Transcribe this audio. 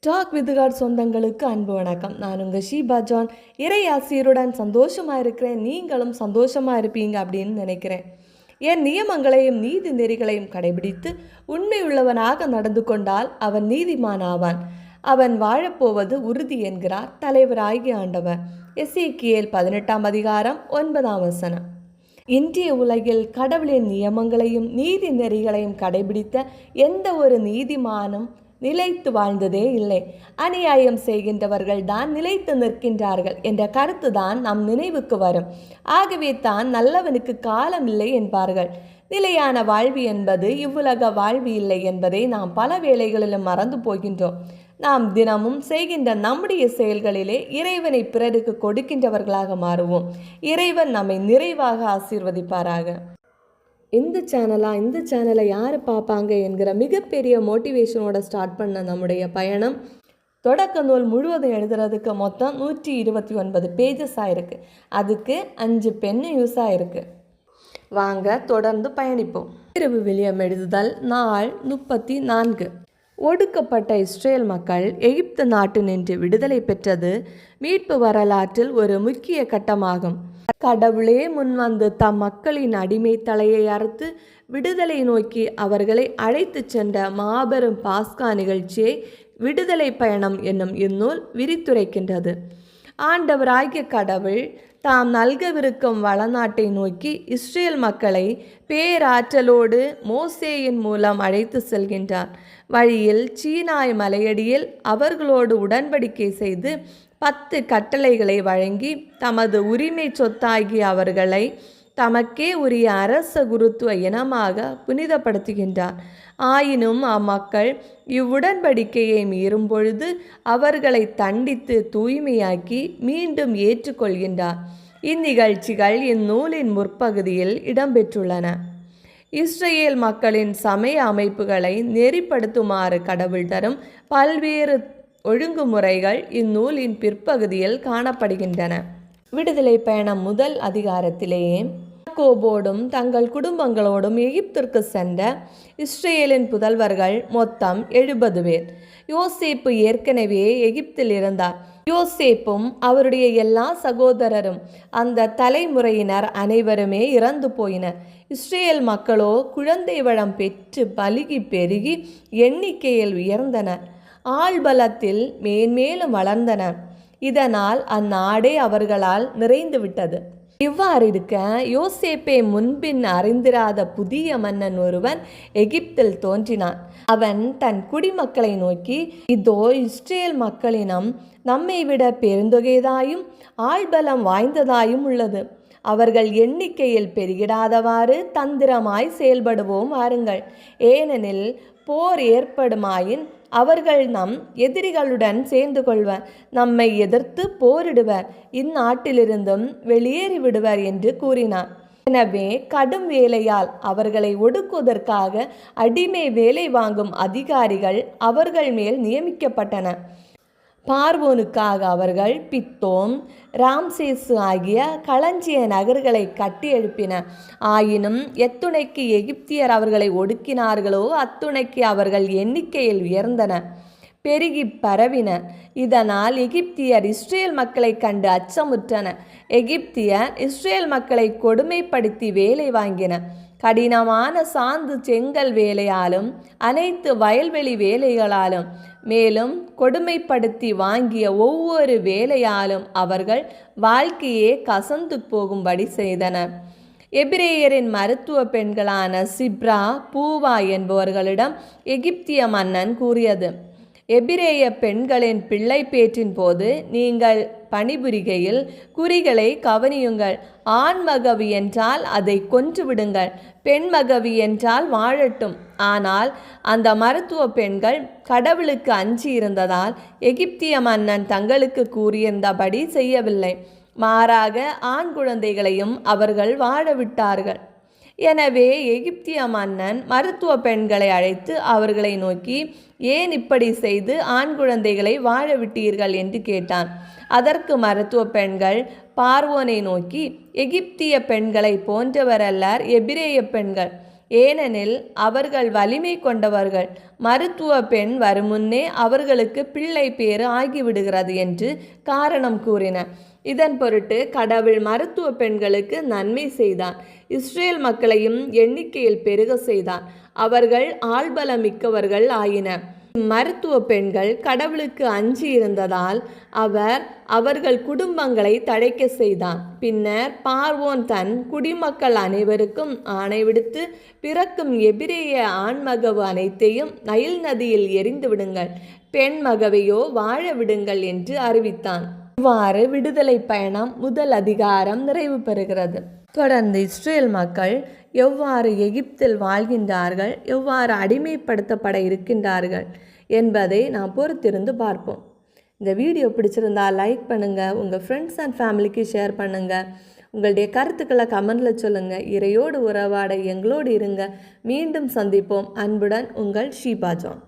Talk with God சொந்தங்களுக்கு அன்பு வணக்கம். நான் உங்கள் ஷீபா ஜான். இறை ஆசிரியருடன் சந்தோஷமாக இருக்கிறேன். நீங்களும் சந்தோஷமாக இருப்பீங்க அப்படின்னு நினைக்கிறேன். என் நியமங்களையும் நீதி நெறிகளையும் கடைபிடித்து உண்மை உள்ளவனாக நடந்து கொண்டால் அவன் நீதிமான் ஆவான். அவன் வாழப்போவது உறுதி என்கிறார் தலைவராகிய ஆண்டவர். எசேக்கியேல் 18ஆம் அதிகாரம் 9ஆம் வசனம். இன்றைய உலகில் கடவுளின் நியமங்களையும் நீதி நெறிகளையும் கடைபிடித்த எந்த ஒரு நீதிமானும் நிலைத்து வாழ்ந்ததே இல்லை. அநியாயம் செய்கின்றவர்கள் தான் நிலைத்து நிற்கின்றார்கள் என்ற கருத்து தான் நம் நினைவுக்கு வரும். ஆகவே தான் நல்லவனுக்கு காலம் இல்லை என்பார்கள். நிலையான வாழ்வு என்பது இவ்வுலக வாழ்வு இல்லை என்பதை நாம் பல வேளைகளிலும் மறந்து போகின்றோம். நாம் தினமும் செய்கின்ற நம்முடைய செயல்களிலே இறைவனை பிறருக்கு கொடுக்கின்றவர்களாக மாறுவோம். இறைவன் நம்மை நிறைவாக ஆசீர்வதிப்பாராக. இந்த சேனலை யார் பார்ப்பாங்க என்கிற மிகப்பெரிய மோட்டிவேஷனோட ஸ்டார்ட் பண்ண நம்முடைய பயணம் தொடக்க நூல் முழுவதும் எழுதுறதுக்கு மொத்தம் 129 பேஜஸ் ஆயிருக்கு. அதுக்கு 5 பென் யூஸ் ஆயிருக்கு. வாங்க தொடர்ந்து பயணிப்போம். வில்லியம் எழுதுதல் நாள் 34. ஒடுக்கப்பட்ட இஸ்ரேல் மக்கள் எகிப்து நாட்டு நின்று விடுதலை பெற்றது மீட்பு வரலாற்றில் ஒரு முக்கிய கட்டமாகும். கடவுளே முன்வந்து தம் மக்களின் அடிமை தலையை அறுத்து விடுதலை நோக்கி அவர்களை அழைத்து சென்ற மாபெரும் பாஸ்கா நிகழ்ச்சியை விடுதலை பயணம் என்னும் இந்நூல் விரித்துரைக்கின்றது. ஆண்டவராகிய கடவுள் தாம் நல்கவிருக்கும் வளநாட்டை நோக்கி இஸ்ரேல் மக்களை பேராற்றலோடு மோசேயின் மூலம் அழைத்து செல்கின்றார். வழியில் சீனாய் மலையடியில் அவர்களோடு உடன்படிக்கை செய்து 10 கட்டளைகளை வழங்கி தமது உரிமை சொத்தாகிய அவர்களை தமக்கே உரிய அரச குருத்துவ இனமாக புனிதப்படுத்துகின்றார். ஆயினும் அம்மக்கள் இவ்வுடன்படிக்கையை மீறும் பொழுது அவர்களை தண்டித்து தூய்மையாக்கி மீண்டும் ஏற்றுக்கொள்கின்றார். இந்நிகழ்ச்சிகள் இந்நூலின் முற்பகுதியில் இடம்பெற்றுள்ளன. இஸ்ரேல் மக்களின் சமய அமைப்புகளை நெறிப்படுத்துமாறு கடவுள் தரும் பல்வேறு ஒழுங்குமுறைகள் இந்நூலின் பிற்பகுதியில் காணப்படுகின்றன. விடுதலை பயணம் முதல் அதிகாரத்திலேயே யாக்கோபோடும் தங்கள் குடும்பங்களோடும் எகிப்திற்கு சென்ற இஸ்ரேலின் புதல்வர்கள் மொத்தம் 70 பேர். யோசேப்பு ஏற்கனவே எகிப்தில் இருந்தார். யோசேப்பும் அவருடைய எல்லா சகோதரரும் அந்த தலைமுறையினர் அனைவருமே இறந்து போயினர். இஸ்ரேல் மக்களோ குழந்தை வளம் பெற்று பலுகி பெருகி எண்ணிக்கையில் உயர்ந்தனர். ஆள்பலத்தில் மேன்மேலும் வளர்ந்தனர். இதனால் அந்நாடே அவர்களால் நிறைந்துவிட்டது. இவ்வாறு இருக்க யோசேப்பை முன்பின் அறிந்திராத புதிய மன்னன் ஒருவன் எகிப்தில் தோன்றினான். அவன் தன் குடிமக்களை நோக்கி, இதோ இஸ்ரேல் மக்களினம் நம்மை விட பெருந்தொகைதாயும் ஆள்பலம் வாய்ந்ததாயும் உள்ளது. அவர்கள் எண்ணிக்கையில் பெருகிடாதவாறு தந்திரமாய் செயல்படுவோம் வாருங்கள். ஏனெனில் போர் ஏற்படுமாயின் அவர்கள் நம் எதிரிகளுடன் சேர்ந்து கொள்வர், நம்மை எதிர்த்து போரிடுவர், இந்நாட்டிலிருந்தும் வெளியேறிவிடுவர் என்று கூறினார். எனவே கடும் வேலையால் அவர்களை ஒடுக்குவதற்காக அடிமை வேலை வாங்கும் அதிகாரிகள் அவர்கள் மேல் நியமிக்கப்பட்டனர். பார்வோனுக்காக அவர்கள் பித்தோம், ராம்சேசு ஆகிய களஞ்சிய நகர்களை கட்டி எழுப்பினர். ஆயினும் எத்துணைக்கு எகிப்தியர் அவர்களை ஒடுக்கினார்களோ அத்துணைக்கு அவர்கள் எண்ணிக்கையில் உயர்ந்தனர், பெருகி பரவினர். இதனால் எகிப்தியர் இஸ்ரேல் மக்களை கண்டு அச்சமுற்றனர். எகிப்தியர் இஸ்ரேல் மக்களை கொடுமைப்படுத்தி வேலை வாங்கினர். கடினமான சாந்து செங்கல் வேலையாலும் அனைத்து வயல்வெளி வேலைகளாலும் மேலும் கொடுமைப்படுத்தி வாங்கிய ஒவ்வொரு வேலையாலும் அவர்கள் வாழ்க்கையே கசந்து போகும்படி செய்தனர். எபிரேயரின் மருத்துவ பெண்களான சிப்ரா, பூவா என்பவர்களிடம் எகிப்திய மன்னன் கூறியது, எபிரேய பெண்களின் பிள்ளை பேற்றின் போது நீங்கள் பணிபுரிகையில் குறிகளை கவனியுங்கள். ஆண் மகவி என்றால் அதை கொன்று விடுங்கள், பெண் மகவி என்றால் வாழட்டும். ஆனால் அந்த மருத்துவ பெண்கள் கடவுளுக்கு அஞ்சி இருந்ததால் எகிப்திய மன்னன் தங்களுக்கு கூறியிருந்தபடி செய்யவில்லை. மாறாக ஆண் குழந்தைகளையும் அவர்கள் வாழ விட்டார்கள். எனவே எகிப்திய மன்னன் மருத்துவ பெண்களை அழைத்து அவர்களை நோக்கி, ஏன் இப்படி செய்து ஆண் குழந்தைகளை வாழ விட்டீர்கள் என்று கேட்டான். அதற்கு மருத்துவ பெண்கள் பார்வோனை நோக்கி, எகிப்திய பெண்களை போன்றவரல்லார் எபிரேய பெண்கள், ஏனெனில் அவர்கள் வலிமை கொண்டவர்கள், மருத்துவ பெண் வருமுன்னே அவர்களுக்கு பிள்ளை பேறு ஆகிவிடுகிறது என்று காரணம் கூறின. இதன் பொருட்டு கடவுள் மருத்துவ பெண்களுக்கு நன்மை செய்தான். இஸ்ரேல் மக்களையும் எண்ணிக்கையில் பெருக செய்தான். அவர்கள் ஆள்பலமிக்கவர்கள் ஆயின. மருத்துவ பெண்கள் கடவுளுக்கு அஞ்சி இருந்ததால் அவர்கள் குடும்பங்களை தழைக்க செய்தான். பின்னர் பார்வோன் தன் குடிமக்கள் அனைவருக்கும் ஆணை விடுத்து, பிறக்கும் எபிரேய ஆண்மகவு அனைத்தையும் நைல் நதியில் எரிந்து விடுங்கள், பெண் மகவையோ வாழ விடுங்கள் என்று அறிவித்தான். இவ்வாறு விடுதலை பயணம் முதல் அதிகாரம் நிறைவு பெறுகிறது. தொடர்ந்து இஸ்ரேல் மக்கள் எவ்வாறு எகிப்தில் வாழ்கின்றார்கள், எவ்வாறு அடிமைப்படுத்தப்பட இருக்கின்றார்கள் என்பதை நாம் பொறுத்திருந்து பார்ப்போம். இந்த வீடியோ பிடிச்சிருந்தால் லைக் பண்ணுங்கள், உங்கள் ஃப்ரெண்ட்ஸ் அண்ட் ஃபேமிலிக்கு ஷேர் பண்ணுங்கள், உங்களுடைய கருத்துக்களை கமெண்டில் சொல்லுங்கள். இறையோடு உறவாட எங்களோடு இருங்க. மீண்டும் சந்திப்போம். அன்புடன் உங்கள் ஷீபா ஜான்.